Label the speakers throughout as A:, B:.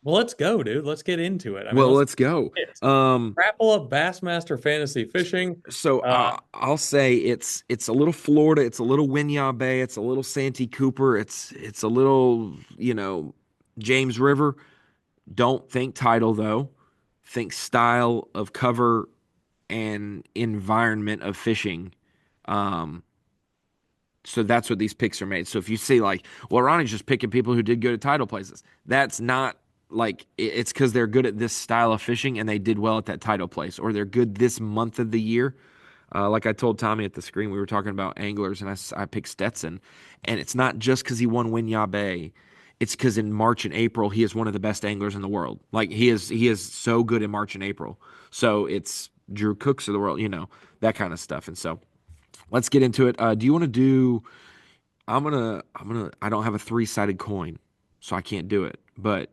A: Well, let's go, dude. Let's get into it. I mean,
B: Well,
A: let's
B: let's go.
A: it.
B: Um,
A: Rapala Bassmaster Fantasy Fishing.
B: so
A: Uh,
B: I'll say it's a little Florida, it's a little Bay, it's a little Santee Cooper, it's a little James River. Don't think title though. Think style of cover and environment of fishing. Um, so that's what these picks are made. So if you see like, well, Ronnie's just picking people who did good at title places. That's not like it's because they're good at this style of fishing and they did well at that title place, or they're good this month of the year. Like I told Tommy at the screen, we were talking about anglers, and I picked Stetson, and it's not just because he won Winyah Bay. It's because in March and April he is one of the best anglers in the world. Like he is so good in March and April. So it's Drew Cooks of the world, that kind of stuff. And so let's get into it. Do you want to do? I don't have a three-sided coin, so I can't do it. But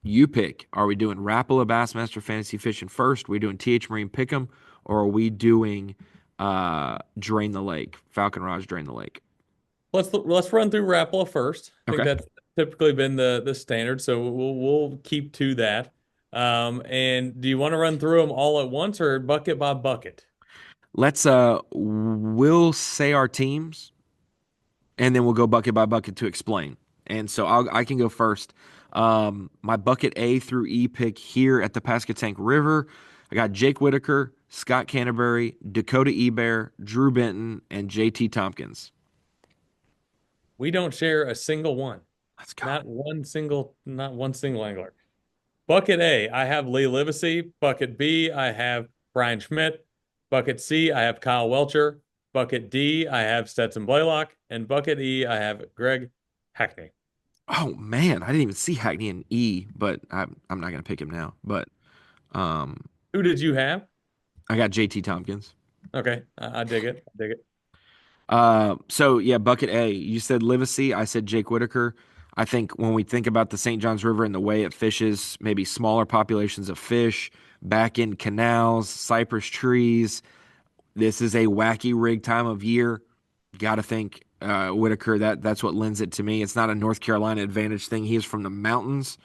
B: you pick. Are we doing Rapala Bassmaster Fantasy Fishing first? Are we doing TH Marine Pick'em, or are we doing Drain the Lake, Falcon Rods Drain the Lake?
A: let's run through Rapala first. I think
B: Okay.
A: that's typically been the standard, so we'll keep to that. And do you want to run through them all at once or bucket by bucket?
B: Let's we'll say our teams, and then we'll go bucket by bucket to explain. And so I can go first. My bucket A through E pick here at the Pasquotank River. I got Jake Whitaker, Scott Canterbury, Dakota Ebare, Drew Benton, and JT Thompkins.
A: We don't share a single one.
B: Let's go.
A: Not one single angler. Bucket A, I have Lee Livesay. Bucket B, I have Bryan Schmitt. Bucket C, I have Kyle Welcher. Bucket D, I have Stetson Blaylock. And bucket E, I have Greg Hackney.
B: Oh man, I didn't even see Hackney in E, but I'm not gonna pick him now. But um,
A: Who did you have?
B: I got JT Tompkins.
A: Okay, I dig it. I dig it.
B: So yeah, bucket A. You said Livesey. I said Jake Whitaker. I think when we think about the St. Johns River and the way it fishes, maybe smaller populations of fish, back in canals, cypress trees. This is a wacky rig time of year. Got to think Whitaker. That's what lends it to me. It's not a North Carolina advantage thing. He is from the mountains,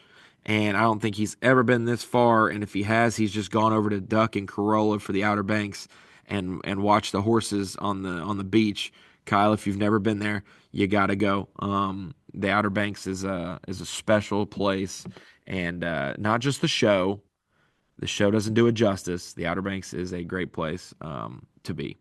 B: and I don't think he's ever been this far. And if he has, he's just gone over to Duck and Corolla for the Outer Banks and watch the horses on the beach. Kyle, if you've never been there, you got to go. The Outer Banks is a special place, and not just the show. The show doesn't do it justice. The Outer Banks is a great place to be.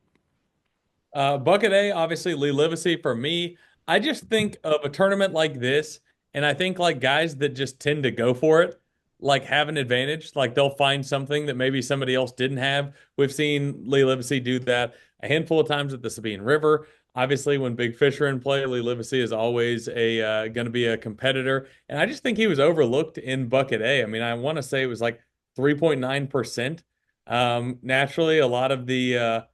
A: Bucket A, obviously Lee Livesey for me. I just think of a tournament like this, and I think like guys that just tend to go for it, like have an advantage. Like they'll find something that maybe somebody else didn't have. We've seen Lee Livesey do that a handful of times at the Sabine River. Obviously, when big fish are in play, Lee Livesey is always a going to be a competitor, and I just think he was overlooked in Bucket A. I mean, I want to say it was like 3.9%. Naturally, a lot of the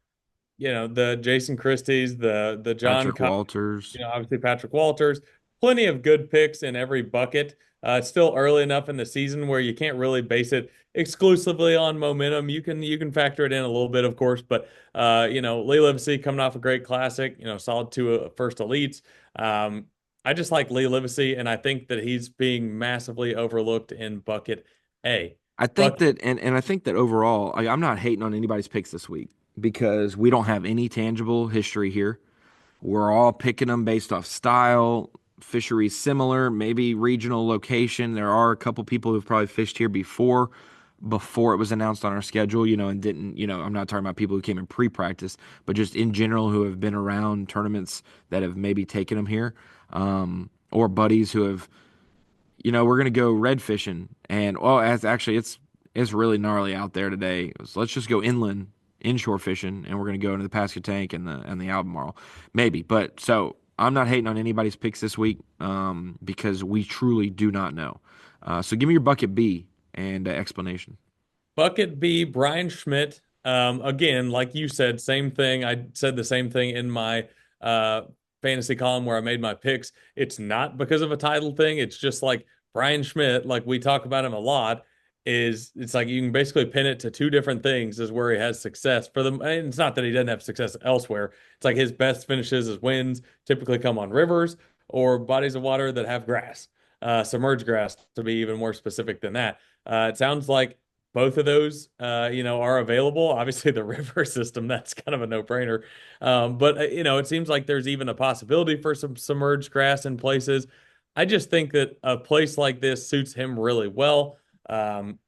A: Jason Christie's, the John
B: Patrick
A: Cox,
B: Walters.
A: obviously Patrick Walters, plenty of good picks in every bucket. It's still early enough in the season where you can't really base it exclusively on momentum. You can factor it in a little bit, of course, but Lee Livesey coming off a great classic, solid two first elites. Um, I just like Lee Livesey, and I think that he's being massively overlooked in bucket A.
B: I think
A: Bucket
B: that, and I think that overall, I'm not hating on anybody's picks this week because we don't have any tangible history here. We're all picking them based off style, fisheries similar, maybe regional location. There are a couple people who've probably fished here before it was announced on our schedule, and didn't, I'm not talking about people who came in pre-practice, but just in general who have been around tournaments that have maybe taken them here, or buddies who have, we're gonna go red fishing, and well, as actually it's really gnarly out there today. So let's just go inland, inshore fishing, and we're gonna go into the Pasquotank and the Albemarle, maybe. But so I'm not hating on anybody's picks this week, because we truly do not know. So give me your bucket B and explanation.
A: Bucket B, Bryan Schmitt. Again, like you said, same thing. I said the same thing in my uh, fantasy column where I made my picks. It's not because of a title thing. It's just like Bryan Schmitt, like we talk about him a lot, it's like you can basically pin it to two different things is where he has success for them. And it's not that he doesn't have success elsewhere. It's like his best finishes, his wins typically come on rivers or bodies of water that have grass. submerged grass to be even more specific than that. It sounds like both of those, are available. Obviously, the river system, that's kind of a no-brainer. But it seems like there's even a possibility for some submerged grass in places. I just think that a place like this suits him really well. Um,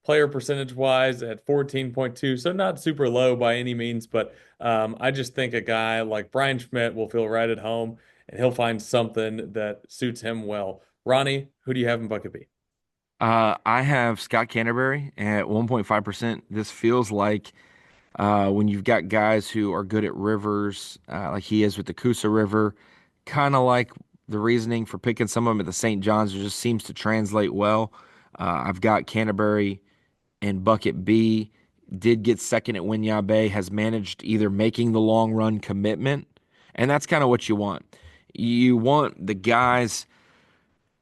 A: Player percentage wise at 14.2, so not super low by any means, but I just think a guy like Bryan Schmitt will feel right at home and he'll find something that suits him well. Ronnie, who do you have in bucket B?
B: I have Scott Canterbury at 1.5%. This feels like when you've got guys who are good at rivers, like he is with the Coosa River, kind of like the reasoning for picking some of them at the St. John's, it just seems to translate well. I've got Canterbury and bucket B. Did get second at Winyah Bay, has managed either making the long run commitment, and that's kind of what you want. You want the guys,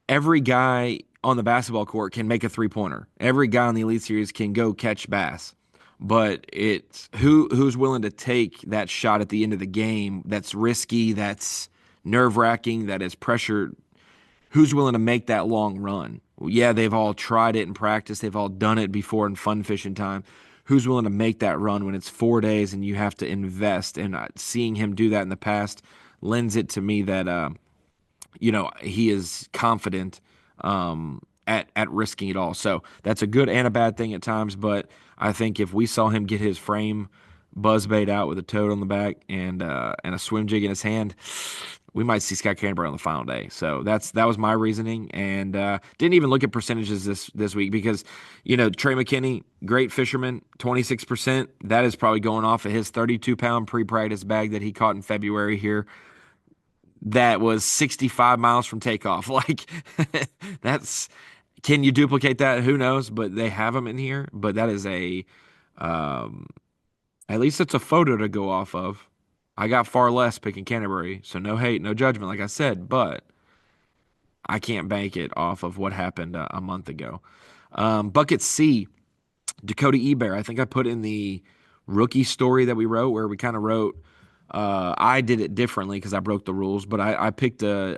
B: every guy on the basketball court can make a three-pointer. Every guy on the Elite Series can go catch bass. But it's who's willing to take that shot at the end of the game that's risky, that's nerve-wracking, that is pressure. Who's willing to make that long run? Well, yeah, they've all tried it in practice. They've all done it before in fun fishing time. Who's willing to make that run when it's 4 days and you have to invest? And seeing him do that in the past lends it to me that he is confident at risking it all. So that's a good and a bad thing at times. But I think if we saw him get his frame buzz bait out with a toad on the back and a swim jig in his hand, we might see Scott Canterbury on the final day. So that was my reasoning, and didn't even look at percentages this week because Trey McKinney, great fisherman, 26%. That is probably going off of his 32-pound pre-practice bag that he caught in February here that was 65 miles from takeoff. Like that's can you duplicate that? Who knows? But they have them in here. But that is um, at least it's a photo to go off of. I got far less picking Canterbury, so no hate, no judgment, like I said. But I can't bank it off of what happened a month ago. Bucket C, Dakota Ebare. I think I put in the rookie story that we wrote where we kind of wrote. I did it differently because I broke the rules, but I picked a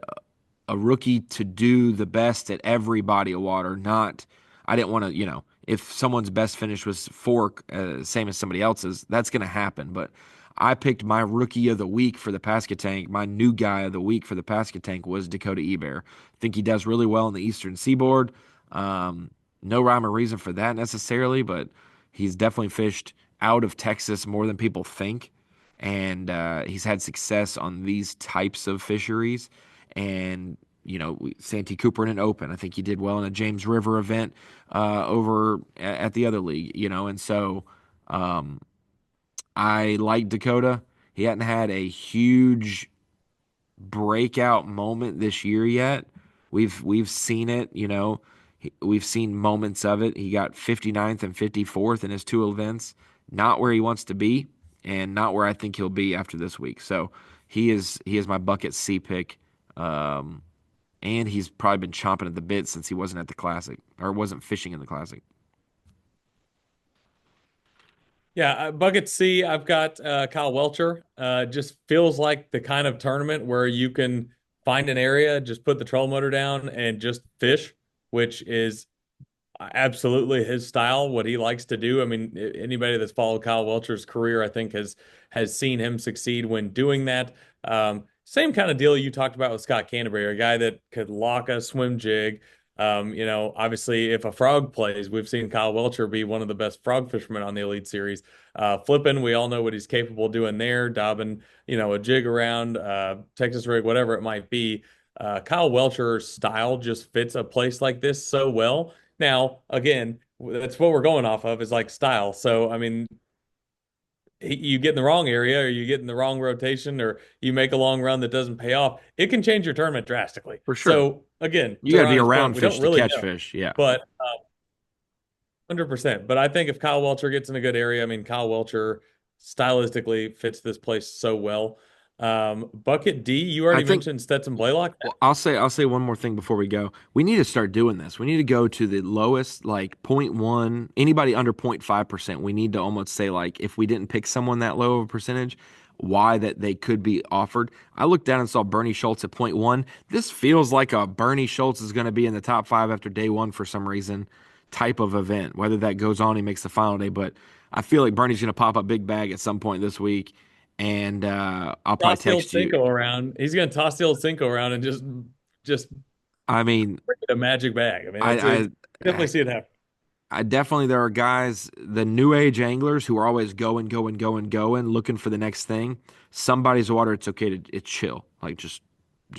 B: rookie to do the best at every body of water. Not, I didn't want to, if someone's best finish was fork, same as somebody else's, that's going to happen. But I picked my rookie of the week for the Pasquotank. My new guy of the week for the Pasquotank was Dakota Ebare. I think he does really well in the Eastern Seaboard. No rhyme or reason for that necessarily, but he's definitely fished out of Texas more than people think. And he's had success on these types of fisheries. And Santee Cooper in an open. I think he did well in a James River event over at the other league. And so um, I like Dakota. He hadn't had a huge breakout moment this year yet. We've seen it. We've seen moments of it. He got 59th and 54th in his two events. Not where he wants to be, and not where I think he'll be after this week. So he is my bucket C pick. Um, and he's probably been chomping at the bit since he wasn't at the Classic or wasn't fishing in the Classic.
A: Yeah, bucket C, I've got Kyle Welcher. Just feels like the kind of tournament where you can find an area, just put the troll motor down and just fish, which is absolutely his style, what he likes to do. I mean, anybody that's followed Kyle Welcher's career, I think, has seen him succeed when doing that. Same kind of deal you talked about with Scott Canterbury, a guy that could lock a swim jig. Obviously, if a frog plays, we've seen Kyle Welcher be one of the best frog fishermen on the Elite Series. Flipping, we all know what he's capable of doing there, dobbing, a jig around, Texas rig, whatever it might be. Kyle Welcher's style just fits a place like this so well. Now, again, that's what we're going off of is like style. So, I mean, you get in the wrong area or you get in the wrong rotation or you make a long run that doesn't pay off, it can change your tournament drastically.
B: For sure.
A: So, again,
B: You
A: to
B: got to be
A: Ronnie's point,
B: around
A: we
B: fish
A: don't
B: to
A: really
B: catch
A: know.
B: fish. Yeah.
A: But 100%. But I think if Kyle Welcher gets in a good area, I mean, Kyle Welcher stylistically fits this place so well. Bucket D, you
B: I
A: already
B: think
A: mentioned Stetson Blaylock.
B: well, I'll say one more thing before we go. We need to start doing this. We need to go to the lowest, like zero point 0.1, anybody under 0.5%. We need to almost say like if we didn't pick someone that low of a percentage, why that they could be offered. I looked down and saw Bernie Schultz at point one. This feels like a Bernie Schultz is going to be in the top five after day one for some reason type of event. Whether that goes on, he makes the final day, but I feel like Bernie's going to pop a big bag at some point this week, and I'll probably
A: Toss the old
B: text you.
A: Cinco around. He's gonna toss the old Cinco around and just
B: I mean,
A: bring it a magic bag. I mean, it's
B: I,
A: definitely
B: I
A: see it happen.
B: I definitely there are guys, the new age anglers who are always going, going, going, going, looking for the next thing. Somebody's water, it's okay to it's chill. Like just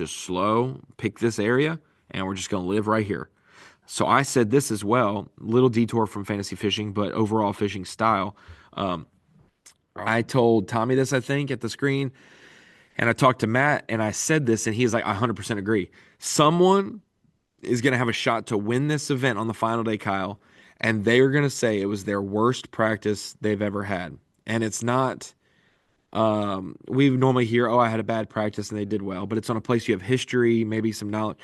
B: slow, pick this area, and we're just gonna live right here. So I said this as well, little detour from fantasy fishing, but overall fishing style. Um, I told Tommy this, I think, at the screen, and I talked to Matt, and I said this, and he's like, I 100% agree. Someone is going to have a shot to win this event on the final day, Kyle, and they are going to say it was their worst practice they've ever had. And it's not, we normally hear, oh, I had a bad practice and they did well, but it's on a place you have history, maybe some knowledge.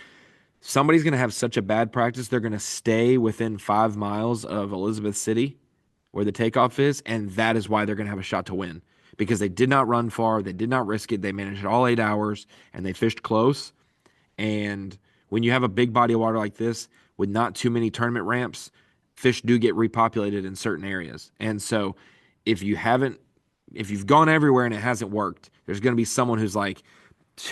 B: Somebody's going to have such a bad practice, they're going to stay within 5 miles of Elizabeth City, where the takeoff is, and that is why they're going to have a shot to win because they did not run far, they did not risk it, they managed it all 8 hours, and they fished close. And when you have a big body of water like this with not too many tournament ramps, fish do get repopulated in certain areas. And so if you haven't, if you've gone everywhere and it hasn't worked, there's going to be someone who's like,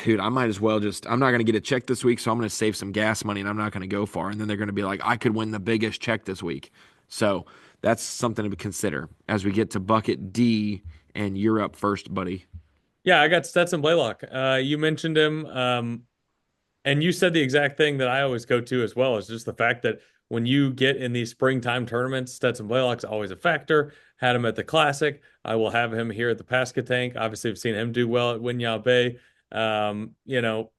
B: dude, I might as well just, I'm not going to get a check this week, so I'm going to save some gas money and I'm not going to go far. And then they're going to be like, I could win the biggest check this week. So that's something to consider as we get to bucket D, and you're up first, buddy.
A: Yeah, I got Stetson Blaylock. You mentioned him. And you said the exact thing that I always go to as well, is just the fact that when you get in these springtime tournaments, Stetson Blaylock's always a factor. Had him at the Classic. I will have him here at the Pasquotank. Obviously, I've seen him do well at Winyah Bay. You know,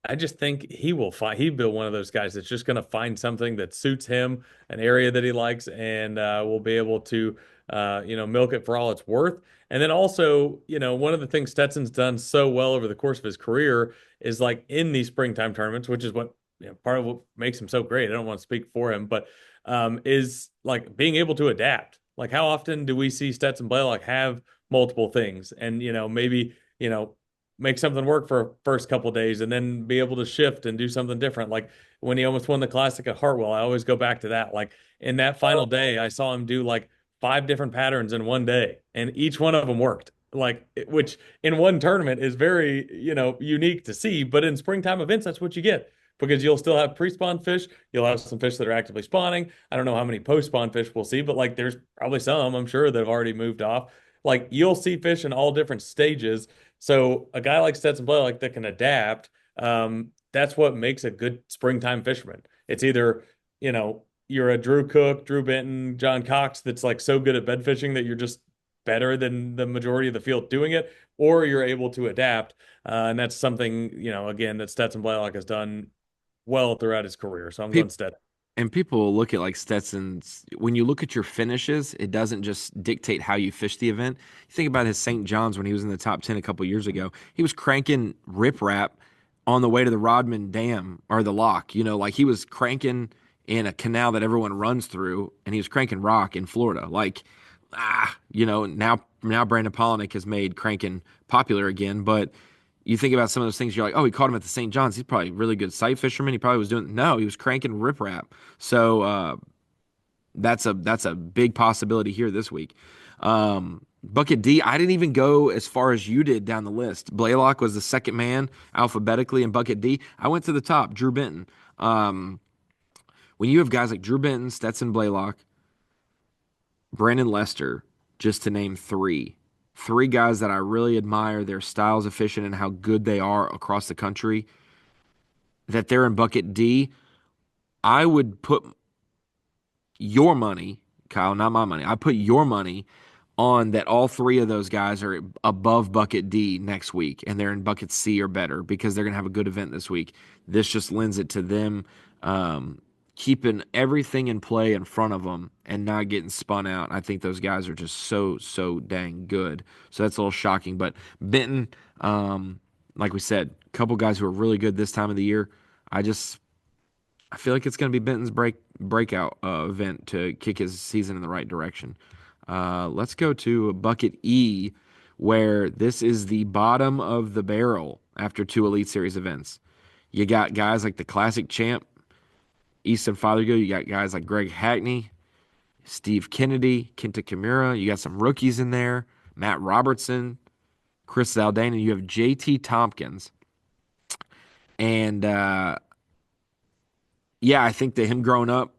A: I just think he will find he'd be one of those guys that's just going to find something that suits him, an area that he likes, and will be able to milk it for all it's worth. And then also, one of the things Stetson's done so well over the course of his career is like in these springtime tournaments, which is what part of what makes him so great. I don't want to speak for him, but is like being able to adapt. Like how often do we see Stetson Blaylock have multiple things and maybe make something work for first couple of days and then be able to shift and do something different. Like when he almost won the Classic at Hartwell, I always go back to that. Like in that final day, I saw him do like five different patterns in one day, and each one of them worked. Like which in one tournament is very unique to see, but in springtime events, that's what you get. Because you'll still have pre-spawn fish, you'll have some fish that are actively spawning. I don't know how many post-spawn fish we'll see, but like there's probably some, I'm sure, that have already moved off. Like you'll see fish in all different stages, so a guy like Stetson Blaylock that can adapt, that's what makes a good springtime fisherman. It's either, you're a Drew Cook, Drew Benton, John Cox that's like so good at bed fishing that you're just better than the majority of the field doing it, or you're able to adapt. And that's something, again, that Stetson Blaylock has done well throughout his career. So I'm going Stetson.
B: And people will look at like Stetson's, when you look at your finishes, it doesn't just dictate how you fish the event. You think about his St. John's when he was in the top 10 a couple years ago. He was cranking riprap on the way to the Rodman Dam or the lock. Like he was cranking in a canal that everyone runs through, and he was cranking rock in Florida. Like, now Brandon Polinick has made cranking popular again, but you think about some of those things, you're like, oh, he caught him at the St. John's. He's probably a really good sight fisherman. He probably was doing no, he was cranking riprap. So that's a big possibility here this week. Bucket D, I didn't even go as far as you did down the list. Blaylock was the second man alphabetically in Bucket D. I went to the top, Drew Benton. When you have guys like Drew Benton, Stetson Blaylock, Brandon Lester, just to name three guys that I really admire their styles of fishing and how good they are across the country, that they're in bucket D. I would put your money, Kyle, not my money. I put your money on that all three of those guys are above bucket D next week and they're in bucket C or better because they're going to have a good event this week. This just lends it to them keeping everything in play in front of them and not getting spun out. I think those guys are just so dang good. So that's a little shocking. But Benton, like we said, a couple guys who are really good this time of the year. I feel like it's going to be Benton's breakout event to kick his season in the right direction. Let's go to bucket E, where this is the bottom of the barrel after two Elite Series events. You got guys like the classic champ, Easton Fothergill. You got guys like Greg Hackney, Steve Kennedy, Kenta Kimura. You got some rookies in there, Matt Robertson, Chris Zaldana. You have JT Thompkins. And yeah, I think that him growing up,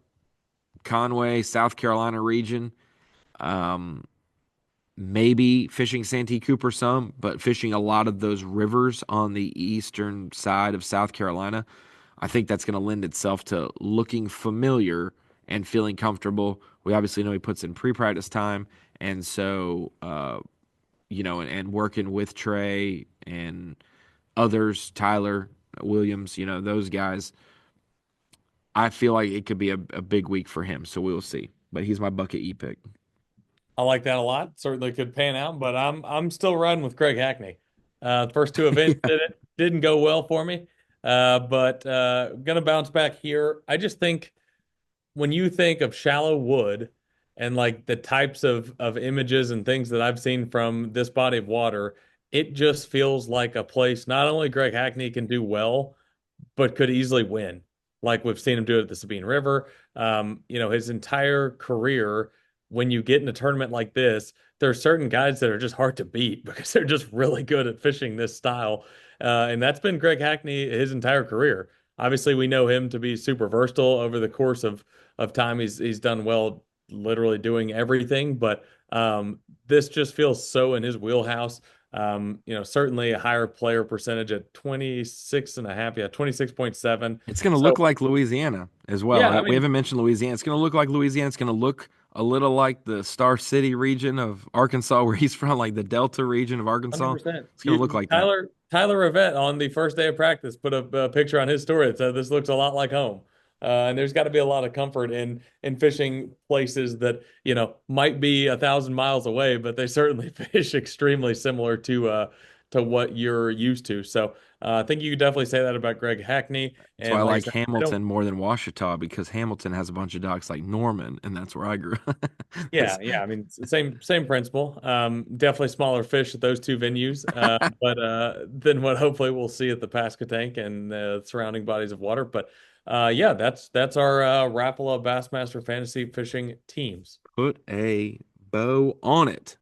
B: Conway, South Carolina region, um, maybe fishing Santee Cooper some, but fishing a lot of those rivers on the eastern side of South Carolina, I think that's going to lend itself to looking familiar and feeling comfortable. We obviously know he puts in pre-practice time, and so and working with Trey and others, Tyler Williams, those guys. I feel like it could be a big week for him, so we will see. But he's my bucket E pick.
A: I like that a lot. Certainly could pan out, but I'm still riding with Greg Hackney. The first two events didn't go well for me, but gonna bounce back here. I just think when you think of shallow wood and like the types of images and things that I've seen from this body of water, it just feels like a place not only Greg Hackney can do well, but could easily win. Like we've seen him do it at the Sabine River. His entire career, when you get in a tournament like this, there are certain guys that are just hard to beat because they're just really good at fishing this style. And that's been Greg Hackney his entire career. Obviously, we know him to be super versatile over the course of time. He's done well, literally doing everything. But this just feels so in his wheelhouse. Certainly a higher player percentage at 26 and a half, yeah, 26.7.
B: It's going to look
A: So,
B: like Louisiana as well.
A: yeah, I
B: We
A: mean,
B: haven't mentioned Louisiana. It's going to look like Louisiana. It's going to look a little like the Star City region of Arkansas, where he's from, like the Delta region of Arkansas.
A: 100%.
B: It's going to look like that.
A: Tyler Rivette on the first day of practice put a picture on his story that said this looks a lot like home. And there's got to be a lot of comfort in fishing places that, might be 1,000 miles away, but they certainly fish extremely similar to what you're used to. So I think you could definitely say that about Greg Hackney.
B: That's why I
A: And like I
B: like
A: said, I don't.
B: Hamilton more than Washita because Hamilton has a bunch of docks like Norman, and that's where I grew up.
A: Yeah,
B: That's
A: yeah. I mean, it's the same principle. Definitely smaller fish at those two venues, but than what hopefully we'll see at the Pasquotank and surrounding bodies of water. But yeah, that's our Rapala Bassmaster fantasy fishing teams.
B: put a bow on it.